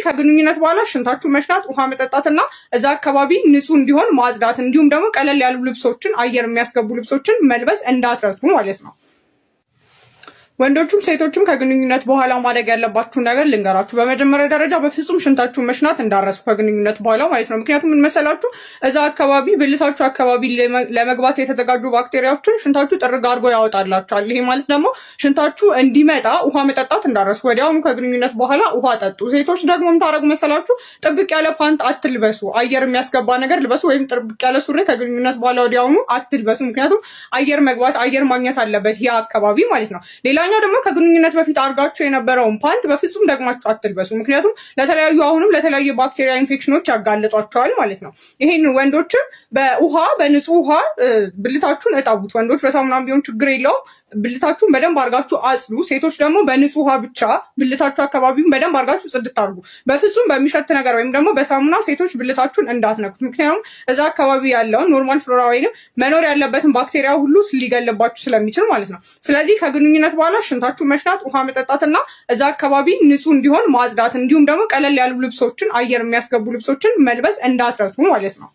ከግንኙነት በኋላ ሽንታችሁ መሽናት፣ ውሃ መጠጣትና እዛ አካባቢ ንጹህ እንዲሆን ማጽዳት፣ እንዲሁም ደግሞ ቀለል ያሉ ልብሶችን፣ አየር የሚያስገቡ ልብሶችን መልበስ እንዳትረሱ ማለት ነው። ወንዶቹም ሴቶችም ከግንኙነት በኋላ ማድረግ ያለባችሁ ነገር ልንገራችሁ። በመጀመሪያ ደረጃ በፍጹም ሽንታችሁ መሽናት እንዳረሱ ከግንኙነት በኋላ ማለት ነው። ምክንያቱም ምን መሰላችሁ? እዛ አካባቢ ብልታችሁ አካባቢ ለመግባት የተዘጋጁ ባክቴሪያዎችን ሽንታችሁ ጥርግ አድርጎ ያወጣላችኋል። ይሄ ማለት ደግሞ ሽንታችሁ እንዲመጣ ውሃ መጠጣት እንዳረሱ። ወዲያውኑ ከግንኙነት በኋላ ውሃ ጠጡ። ሴቶች ደግሞ የምታደርጉ መሰላችሁ? ጥብቅ ያለ ፓንት አትልበሱ። አየር የሚያስገባ ነገር ልበሱ፣ ወይም ጥብቅ ያለ ሱሪ ከግንኙነት በኋላ ወዲያውኑ አትልበሱ። ምክንያቱም አየር መግባት አየር ማግኘት አለበት ይሄ አካባቢ ማለት ነው። ሌላኛው ደግሞ ከግንኙነት በፊት አድርጋችሁ የነበረውን ፓንት በፍጹም ደግማችሁ አትልበሱ። ምክንያቱም ለተለያዩ ባክቴሪያ ኢንፌክሽኖች ያጋልጧቸዋል ማለት ነው። ይሄን ወንዶችም በንጹህ ውሃ ብልታችሁን እጠቡት። ወንዶች በሳሙናም ቢሆን ችግር የለውም። ብልታችሁን በደንብ አድርጋችሁ አጽዱ። ሴቶች ደግሞ በንጹህ ውሃ ብቻ ብልታችሁ አካባቢውን በደንብ አድርጋችሁ ጽድት አድርጉ። በፍጹም በሚሸት ነገር ወይም ደግሞ በሳሙና ሴቶች ብልታችሁን እንዳትነኩት። ምክንያቱም እዛ አካባቢ ያለውን ኖርማል ፍሎራ ወይንም መኖር ያለበትን ባክቴሪያ ሁሉ ሊገለባችሁ ስለሚችል ማለት ነው። ስለዚህ ከግንኙነት በኋላ ሽንታችሁ መሽናት፣ ውሃ መጠጣትና እዛ አካባቢ ንጹህ እንዲሆን ማጽዳት፣ እንዲሁም ደግሞ ቀለል ያሉ ልብሶችን፣ አየር የሚያስገቡ ልብሶችን መልበስ እንዳትረሱ ማለት ነው።